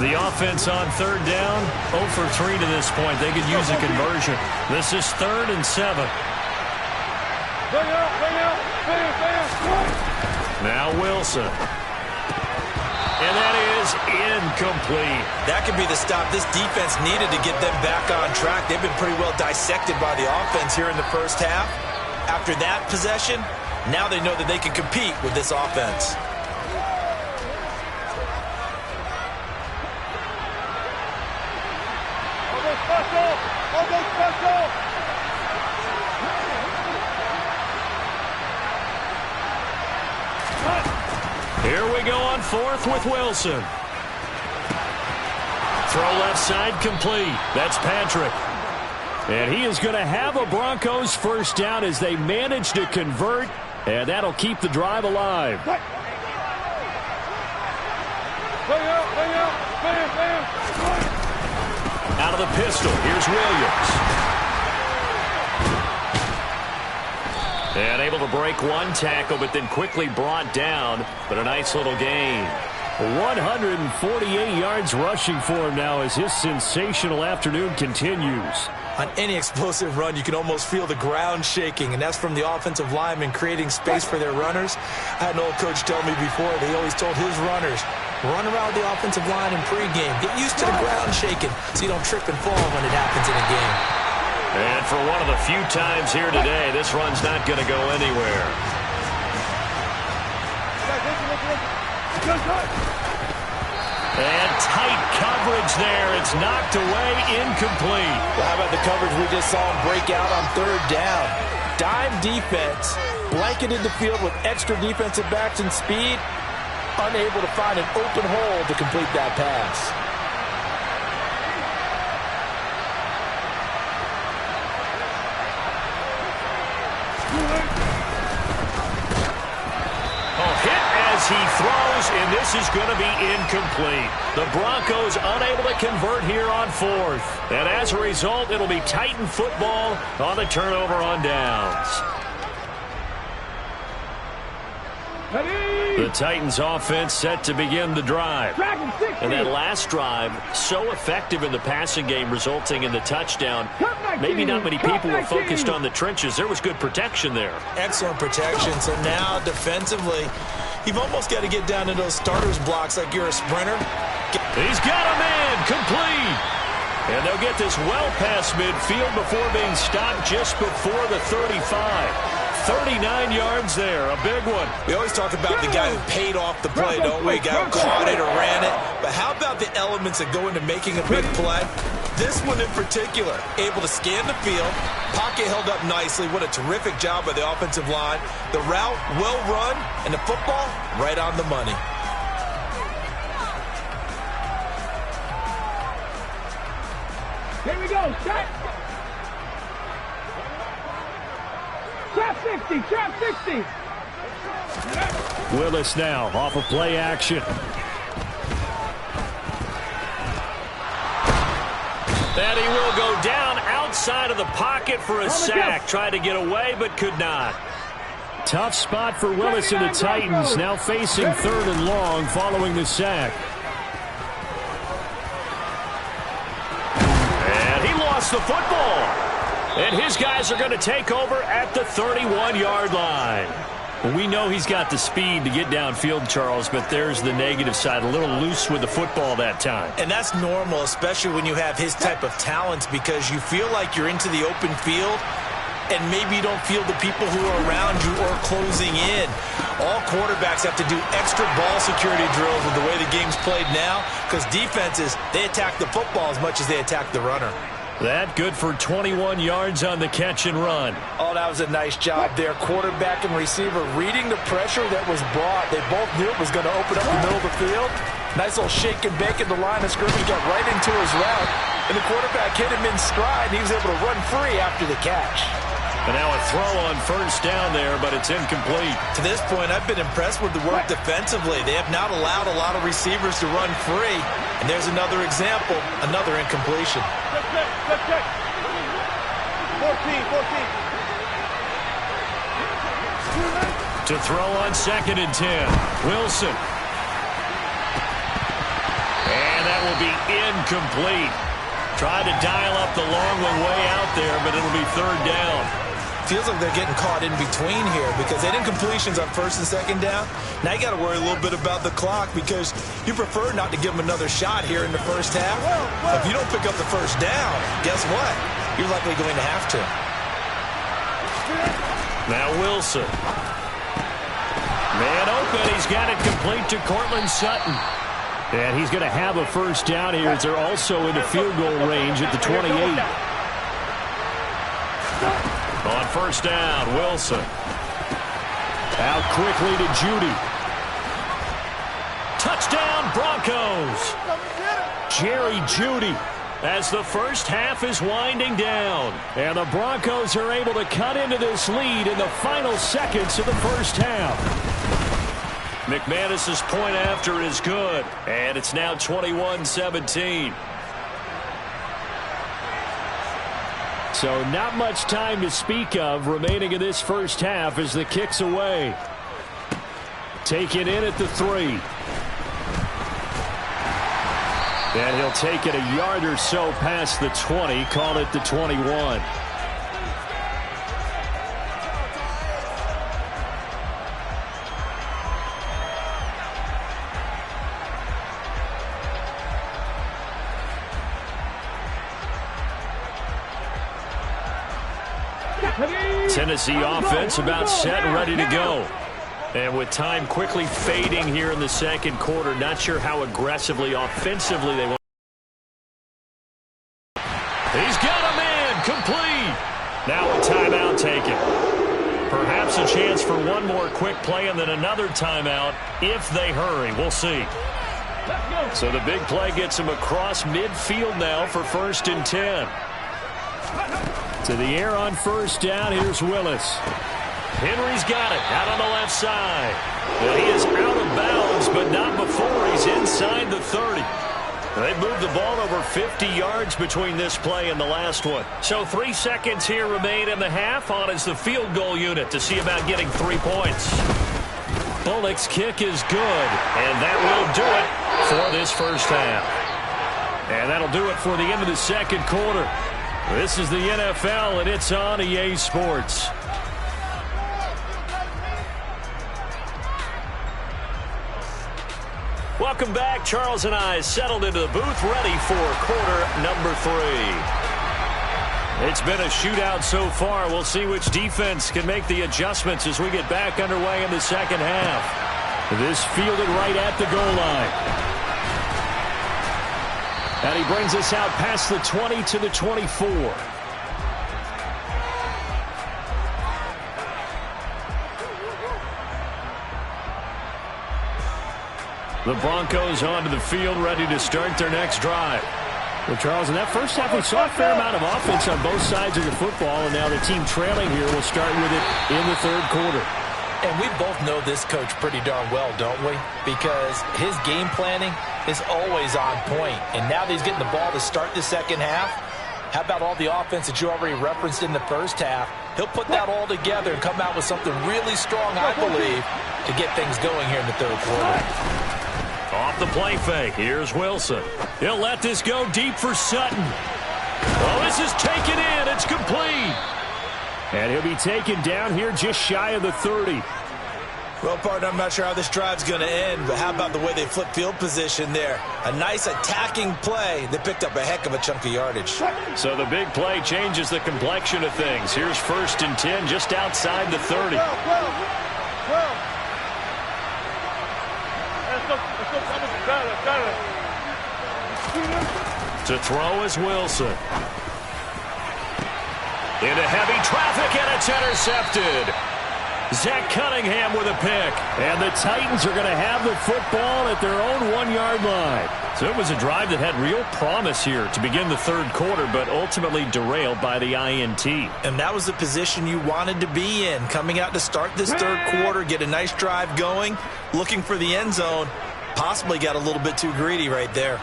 The offense on third down, 0 for 3 to this point. They could use a conversion. This is 3rd and 7. Now Wilson. And that is incomplete. That could be the stop this defense needed to get them back on track. They've been pretty well dissected by the offense here in the first half. After that possession, now they know that they can compete with this offense. Here we go on 4th with Wilson. Throw left side complete. That's Patrick. And he is going to have a Broncos first down as they manage to convert, and that'll keep the drive alive. Out of the pistol, here's Williams. And able to break one tackle, but then quickly brought down. But a nice little gain. 148 yards rushing for him now as his sensational afternoon continues. On any explosive run, you can almost feel the ground shaking, and that's from the offensive linemen creating space for their runners. I had an old coach tell me before, they always told his runners, run around the offensive line in pregame. Get used to the ground shaking so you don't trip and fall when it happens in a game. And for one of the few times here today, this run's not going to go anywhere. And tight coverage there. It's knocked away, incomplete. Well, how about the coverage we just saw him break out on 3rd down? Dime defense, blanketed the field with extra defensive backs and speed, unable to find an open hole to complete that pass. He throws, and this is going to be incomplete. The Broncos unable to convert here on 4th. And as a result, it'll be Titan football on the turnover on downs. The Titans offense set to begin the drive. And that last drive, so effective in the passing game, resulting in the touchdown. Maybe not many people were focused on the trenches. There was good protection there. Excellent protection. So now defensively, you've almost got to get down to those starters blocks like you're a sprinter. He's got a man complete. And they'll get this well past midfield before being stopped just before the 35. 39 yards there, a big one. We always talk about the guy who paid off the play, don't we? Guy who caught it or ran it. But how about the elements that go into making a big play? This one in particular, able to scan the field, pocket held up nicely. What a terrific job by the offensive line. The route, well run, and the football, right on the money. Here we go, set. Trap 60, trap 60. Willis now off of play action. And he will go down outside of the pocket for a sack. Tried to get away, but could not. Tough spot for Willis and the Titans, now facing 3rd and long following the sack. And he lost the football. And his guys are going to take over at the 31-yard line. We know he's got the speed to get downfield, Charles, but there's the negative side. A little loose with the football that time. And that's normal, especially when you have his type of talents, because you feel like you're into the open field and maybe you don't feel the people who are around you or closing in. All quarterbacks have to do extra ball security drills with the way the game's played now, because defenses, they attack the football as much as they attack the runner. That good for 21 yards on the catch and run. Oh, that was a nice job there. Quarterback and receiver reading the pressure that was brought. They both knew it was going to open up the middle of the field. Nice little shake and bake at the line of scrimmage, got right into his route. And the quarterback hit him in stride, and he was able to run free after the catch. And now a throw on first down there, but it's incomplete. To this point, I've been impressed with the work defensively. They have not allowed a lot of receivers to run free. And there's another example, another incompletion. Check. 14. To throw on 2nd and 10. Wilson. And that will be incomplete. Tried to dial up the long one way out there, but it'll be third down. Feels like they're getting caught in between here because they did incompletions on first and second down. Now you got to worry a little bit about the clock because you prefer not to give them another shot here in the first half. If you don't pick up the first down, guess what? You're likely going to have to. Now Wilson. Man open. He's got it complete to Cortland Sutton. And he's going to have a first down here as they're also in the field goal range at the 28. On first down, Wilson. Out quickly to Judy. Touchdown, Broncos. Jerry Judy as the first half is winding down. And the Broncos are able to cut into this lead in the final seconds of the first half. McManus's point after is good. And it's now 21-17. So not much time to speak of remaining in this first half as the kick's away. Taken in at the 3. And he'll take it a yard or so past the 20, call it the 21. Tennessee offense about set and ready to go. And with time quickly fading here in the second quarter, not sure how aggressively, offensively they want. He's got a man complete. Now a timeout taken. Perhaps a chance for one more quick play and then another timeout if they hurry. We'll see. So the big play gets him across midfield now for 1st and 10. To the air on first down. Here's Willis. Henry's got it out on the left side. Well, he is out of bounds, but not before he's inside the 30. They've moved the ball over 50 yards between this play and the last one. So 3 seconds here remain in the half. On is the field goal unit to see about getting 3 points. Bullock's kick is good, and that will do it for this first half. And that'll do it for the end of the second quarter. This is the NFL, and it's on EA Sports. Welcome back. Charles and I settled into the booth, ready for quarter number 3. It's been a shootout so far. We'll see which defense can make the adjustments as we get back underway in the second half. This fielded right at the goal line. And he brings us out past the 20 to the 24. The Broncos onto the field, ready to start their next drive. Well, Charles, in that first half, we saw a fair amount of offense on both sides of the football, and now the team trailing here will start with it in the third quarter. And we both know this coach pretty darn well, don't we? Because his game planning is always on point. And now that he's getting the ball to start the second half, how about all the offense that you already referenced in the first half? He'll put that all together and come out with something really strong, I believe, to get things going here in the third quarter. Off the play fake. Here's Wilson. He'll let this go deep for Sutton. Oh, this is taken in. It's complete. And he'll be taken down here just shy of the 30. Well, partner, I'm not sure how this drive's going to end, but how about the way they flip field position there? A nice attacking play. They picked up a heck of a chunk of yardage. So the big play changes the complexion of things. Here's 1st and 10 just outside the 30. To throw is Wilson. Into heavy traffic, and it's intercepted. Zach Cunningham with a pick. And the Titans are going to have the football at their own 1-yard line. So it was a drive that had real promise here to begin the third quarter, but ultimately derailed by the INT. And that was the position you wanted to be in. Coming out to start this third quarter, get a nice drive going, looking for the end zone. Possibly got a little bit too greedy right there.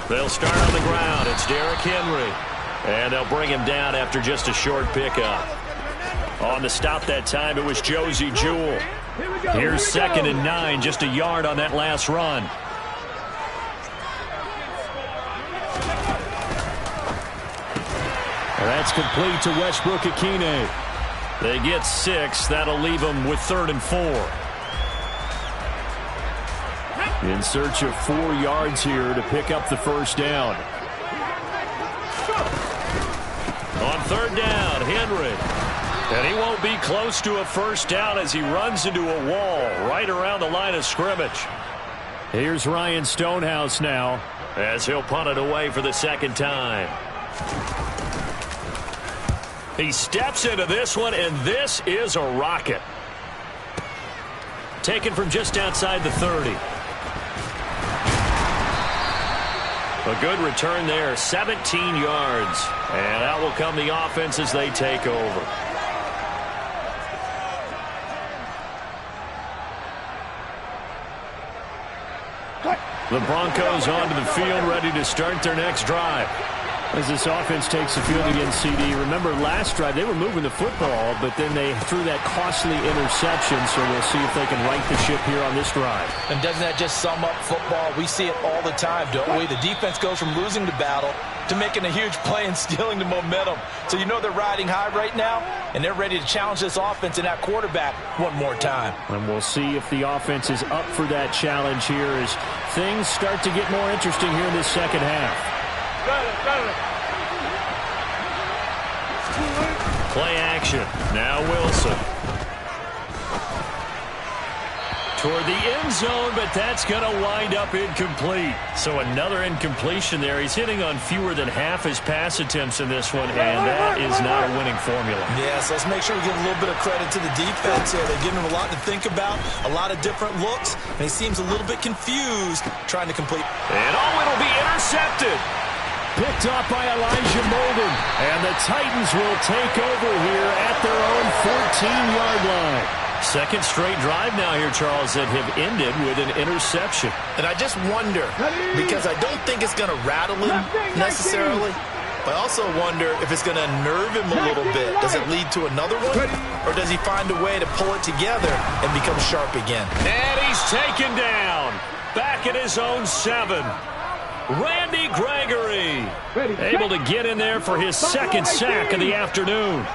They'll start on the ground. It's Derrick Henry. And they'll bring him down after just a short pickup. On the stop that time, it was Josie Jewell. Here's 2nd and 9, just a yard on that last run. That's complete to Westbrook-Akine. They get 6. That'll leave them with 3rd and 4. In search of 4 yards here to pick up the first down. On 3rd down, Henry. And he won't be close to a first down as he runs into a wall right around the line of scrimmage. Here's Ryan Stonehouse now as he'll punt it away for the 2nd time. He steps into this one, and this is a rocket. Taken from just outside the 30. A good return there, 17 yards. And out will come the offense as they take over. The Broncos onto the field, ready to start their next drive. As this offense takes the field against CD. Remember, last drive, they were moving the football, but then they threw that costly interception, so we'll see if they can right the ship here on this drive. And doesn't that just sum up football? We see it all the time, don't we? The defense goes from losing the battle to making a huge play and stealing the momentum. So you know they're riding high right now, and they're ready to challenge this offense and that quarterback one more time. And we'll see if the offense is up for that challenge here as things start to get more interesting here in this second half. Play action. Now Wilson. Toward the end zone, but that's going to wind up incomplete. So another incompletion there. He's hitting on fewer than half his pass attempts in this one, and that is not a winning formula. Yes, let's make sure we give a little bit of credit to the defense here. They're giving him a lot to think about, a lot of different looks, and he seems a little bit confused trying to complete. And it'll be intercepted. Picked off by Elijah Molden. And the Titans will take over here at their own 14-yard line. Second straight drive now here, Charles, that have ended with an interception. And I just wonder, because I don't think it's going to rattle him necessarily, but I also wonder if it's going to unnerve him a little bit. Does it lead to another one? Or does he find a way to pull it together and become sharp again? And he's taken down. Back at his own 7. Randy Gregory able to get in there for his 2nd sack of the afternoon.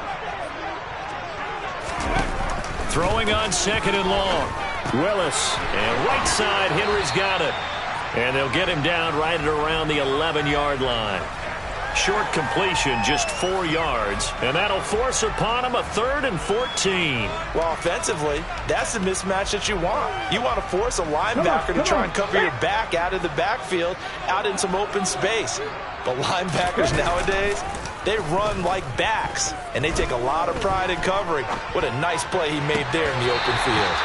Throwing on 2nd and long. Willis, and right side, Henry's got it. And they'll get him down right at around the 11-yard line. Short completion, just 4 yards, and that'll force upon him a 3rd and 14. Well, offensively, that's the mismatch that you want. You want to force a linebacker to try and cover your back out of the backfield, out in some open space. But linebackers nowadays, they run like backs, and they take a lot of pride in covering. What a nice play he made there in the open field.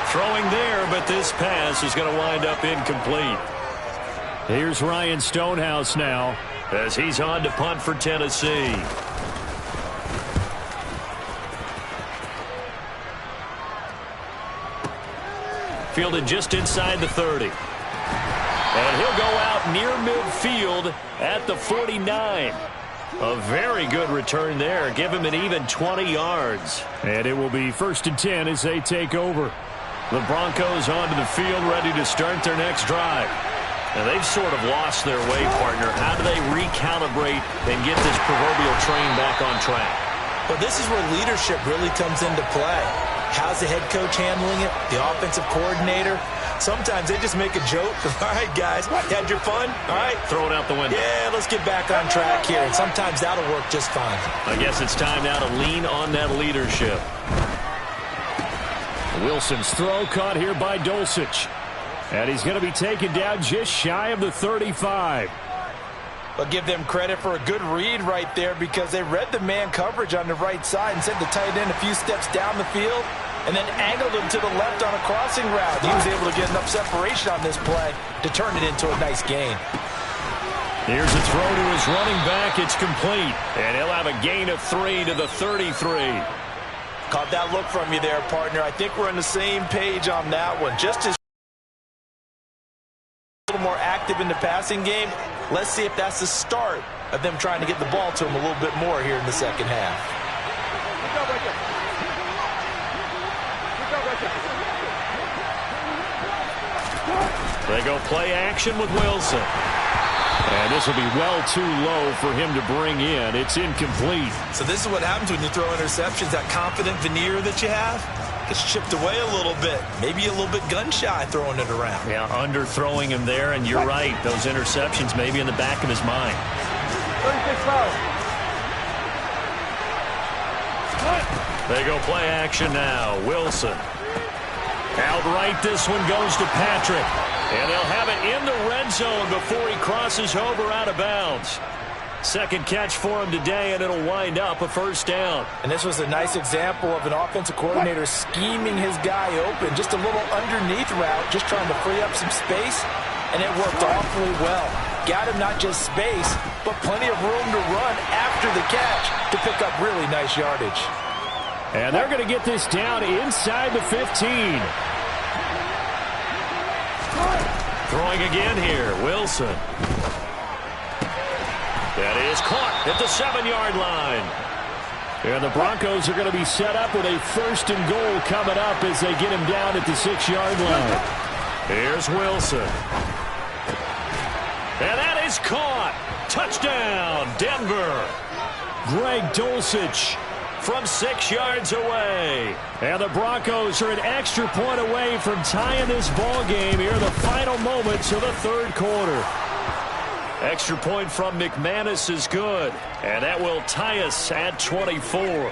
Throwing there, but this pass is going to wind up incomplete. Here's Ryan Stonehouse now, as he's on to punt for Tennessee. Fielded just inside the 30. And he'll go out near midfield at the 49. A very good return there. Give him an even 20 yards. And it will be 1st and 10 as they take over. The Broncos onto the field, ready to start their next drive. Now, they've sort of lost their way, partner. How do they recalibrate and get this proverbial train back on track? Well, this is where leadership really comes into play. How's the head coach handling it? The offensive coordinator? Sometimes they just make a joke. All right, guys, you had your fun? All right. Throw it out the window. Yeah, let's get back on track here. And sometimes that'll work just fine. I guess it's time now to lean on that leadership. Wilson's throw caught here by Dulcich. And he's going to be taken down just shy of the 35. But give them credit for a good read right there because they read the man coverage on the right side and sent the tight end a few steps down the field and then angled him to the left on a crossing route. He was able to get enough separation on this play to turn it into a nice gain. Here's a throw to his running back. It's complete. And he'll have a gain of 3 to the 33. Caught that look from you there, partner. I think we're on the same page on that one. Just as a little more active in the passing game, Let's see if that's the start of them trying to get the ball to him a little bit more here in the second half. Good job right there. Good job right there. They go play action with Wilson. And this will be well too low for him to bring in. It's incomplete. So this is what happens when you throw interceptions. That confident veneer that you have gets chipped away a little bit. Maybe a little bit gun-shy throwing it around. Yeah, underthrowing him there, and you're right. Those interceptions may be in the back of his mind. 36 fouls. They go play action now. Wilson. Outright, this one goes to Patrick. And they'll have it in the red zone before he crosses over out of bounds. Second catch for him today, and it'll wind up a first down. And this was a nice example of an offensive coordinator scheming his guy open. Just a little underneath route, just trying to free up some space, and it worked awfully well. Got him not just space, but plenty of room to run after the catch to pick up really nice yardage. And they're going to get this down inside the 15. Throwing again here, Wilson. That is caught at the 7-yard line. And the Broncos are going to be set up with a first and goal coming up as they get him down at the 6-yard line. Here's Wilson. And that is caught. Touchdown, Denver. Greg Dulcich from 6 yards away. And the Broncos are an extra point away from tying this ball game here in the final moments of the third quarter. Extra point from McManus is good, and that will tie us at 24.